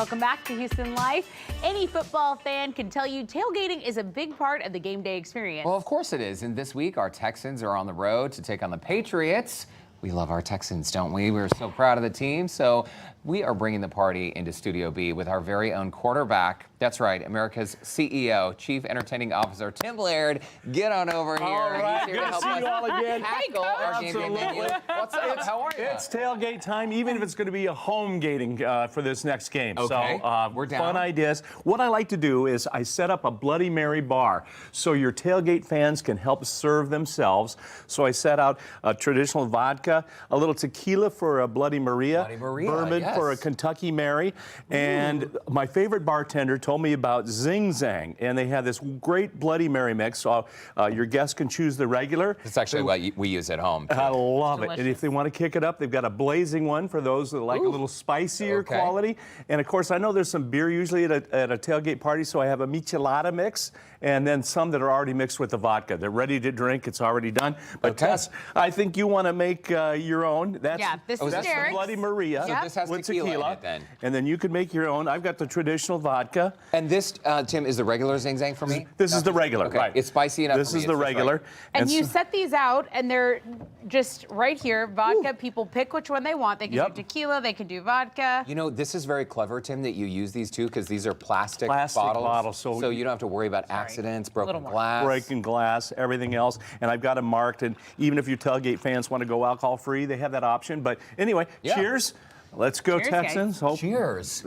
Welcome back to Houston Life. Any football fan can tell you tailgating is a big part of the game day experience. Well, of course it is. And this week, our Texans are on the road to take on the Patriots. We love our Texans, don't we? We're so proud of the team. So we are bringing the party into Studio B with our very own quarterback. That's right, America's CEO, Chief Entertaining Officer, Tim Laird. Get on over here. All right, He's here good to see you all again. Tackle our game day menu. What's up? How are you? It's tailgate time, even if it's going to be a home gating for this next game. Okay, so we're down. Fun ideas. What I like to do is I set up a Bloody Mary bar so your tailgate fans can help serve themselves. So I set out a traditional vodka, a little tequila for a Bloody Maria, bourbon for a Kentucky Mary, and my favorite bartender told me about Zing Zang, and they have this great Bloody Mary mix. So your guests can choose the regular. It's actually what we use at home. I love it. And if they want to kick it up, they've got a blazing one for those that like a little spicier quality. And of course, I know there's some beer usually at a tailgate party, so I have a michelada mix, and then some that are already mixed with the vodka. They're ready to drink. It's already done. But Tess, I think you want to make your own. That's, this is that's the Bloody Maria. So this has with tequila in it then. And then you can make your own. I've got the traditional vodka. And this, Tim, is the regular Zing Zang for me? This is the regular, okay. right. It's spicy enough This for me. is the regular. Right. And you set these out, and they're just right here. Vodka, people pick which one they want. They can do tequila, they can do vodka. You know, this is very clever, Tim, that you use these two, because these are plastic bottles. So you don't have to worry about accidents, broken glass. Breaking glass, everything else. And I've got them marked. And even if your tailgate fans want to go alcohol-free, they have that option. But anyway, cheers. Let's go, Cheers, Texans. Cheers.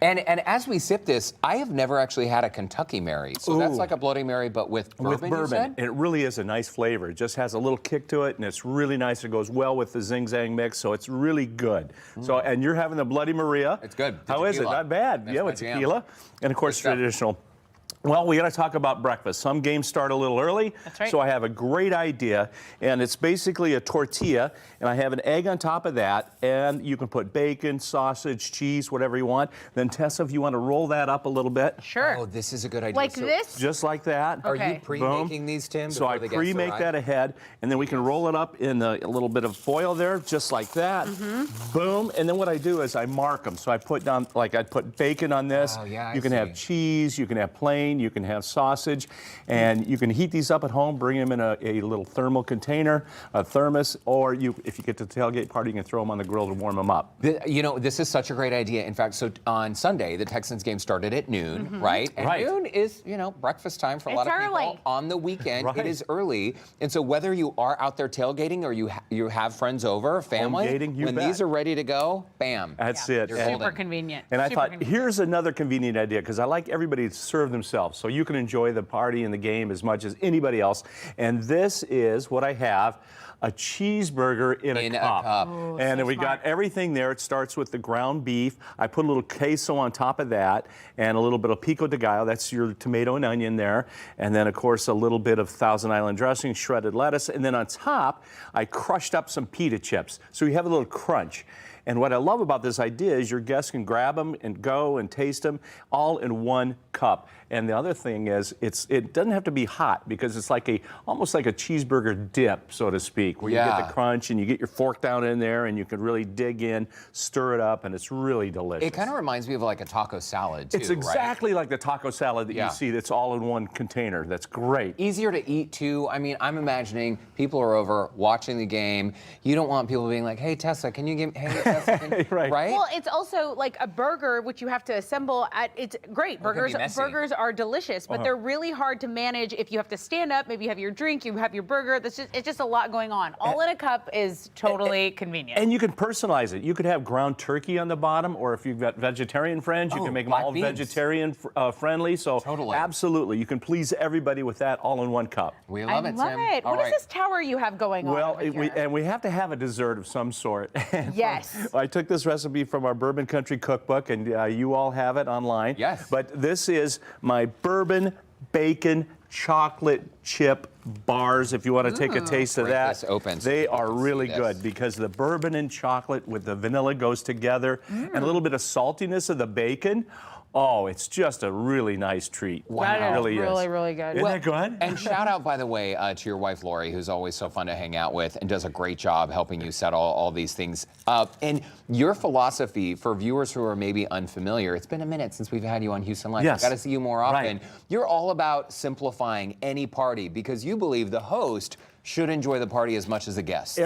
And as we sip this, I have never actually had a Kentucky Mary. So that's like a Bloody Mary, but with bourbon, With bourbon. You said? And it really is a nice flavor. It just has a little kick to it, and it's really nice. It goes well with the Zing Zang mix, so it's really good. So, and you're having the Bloody Maria. It's good. How is it? Not bad. That's with tequila. And of course, traditional. Well, we got to talk about breakfast. Some games start a little early, so I have a great idea, and it's basically a tortilla, and I have an egg on top of that, and you can put bacon, sausage, cheese, whatever you want. Then, Tessa, if you want to roll that up a little bit. Sure. Oh, this is a good idea. Like this? Just like that. Are you pre-making these, Tim? So I pre-make that ahead, and then we can roll it up in a little bit of foil there, just like that. Boom. And then what I do is I mark them. So I put down, like I put bacon on this. Oh, yeah, you can have cheese, you can have plain, you can have sausage, and you can heat these up at home, bring them in a little thermal container, a thermos, or if you get to the tailgate party, you can throw them on the grill to warm them up. You know, this is such a great idea. In fact, so on Sunday, the Texans game started at noon, right? And noon is, you know, breakfast time for a lot of people. On the weekend, it is early. And so whether you are out there tailgating or you have friends over, family, when these are ready to go, bam. That's it. You're super convenient. And I thought, here's another convenient idea, because I like everybody to serve themselves. So you can enjoy the party and the game as much as anybody else. And this is what I have. A cheeseburger in a cup. Ooh, and then we got everything there. It starts with the ground beef. I put a little queso on top of that and a little bit of pico de gallo. That's your tomato and onion there. And then, of course, a little bit of Thousand Island dressing, shredded lettuce. And then on top, I crushed up some pita chips. So you have a little crunch. And what I love about this idea is your guests can grab them and go and taste them all in one cup. And the other thing is, it doesn't have to be hot, because it's like almost like a cheeseburger dip, so to speak, where you get the crunch and you get your fork down in there and you can really dig in, stir it up, and it's really delicious. It kind of reminds me of like a taco salad, too, It's exactly like the taco salad that you see that's all in one container. That's great. Easier to eat, too. I mean, I'm imagining people are over watching the game. You don't want people being like, hey, Tessa, can you give me, hey, Tessa, can you, right? Well, it's also like a burger, which you have to assemble it's great. Burgers are delicious, but they're really hard to manage if you have to stand up, maybe you have your drink, you have your burger. It's just a lot going on. All in a cup is totally convenient. And you can personalize it. You could have ground turkey on the bottom, or if you've got vegetarian friends, you can make them all vegetarian friendly. So absolutely, you can please everybody with that all in one cup. We love it, Tim. I love it. What is this tower you have going on? Well, we have to have a dessert of some sort. Yes. I took this recipe from our Bourbon Country cookbook, and you all have it online. Yes. But this is my bourbon bacon chocolate chip bars. If you want to take a taste of that, they are really good, because the bourbon and chocolate with the vanilla goes together, and a little bit of saltiness of the bacon. Oh, it's just a really nice treat. That is really really, really good. Isn't that good? And shout out, by the way, to your wife, Lori, who's always so fun to hang out with and does a great job helping you set all these things up. And your philosophy, for viewers who are maybe unfamiliar, it's been a minute since we've had you on Houston Life. Yes. I've got to see you more often. Right. You're all about simplifying any party because you believe the host should enjoy the party as much as the guests.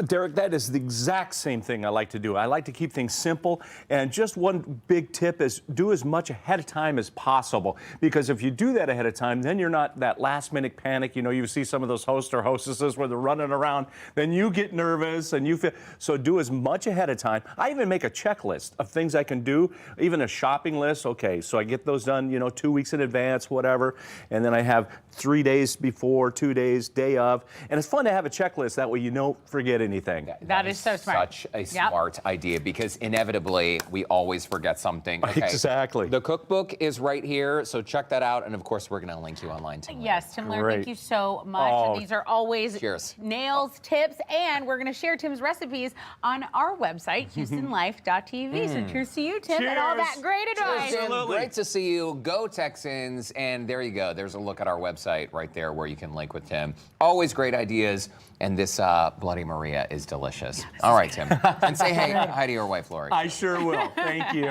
Derek, that is the exact same thing I like to do. I like to keep things simple, and just one big tip is do as much ahead of time as possible, because if you do that ahead of time, then you're not that last minute panic. You know, you see some of those hosts or hostesses where they're running around, then you get nervous and you feel, so do as much ahead of time. I even make a checklist of things I can do, even a shopping list. Okay, so I get those done, 2 weeks in advance, whatever, and then I have 3 days before, 2 days, day of, and it's fun to have a checklist, that way you don't forget anything. That is so smart. Such a smart idea, because inevitably we always forget something. Okay. Exactly. The cookbook is right here, so check that out. And of course, we're going to link you online too. Yes, Tim Laird, Great. thank you so much. Oh. These are always Cheers. nails, tips, and we're going to share Tim's recipes on our website, HoustonLife.tv. So cheers to you, Tim, and all that Cheers. great advice. Tim, Absolutely. great to see you. Go Texans. And there you go. There's a look at our website right there where you can link with Tim. Always great ideas. And this Bloody Maria is delicious. All right, Tim. And say hi to your wife, Lori. I sure will. Thank you.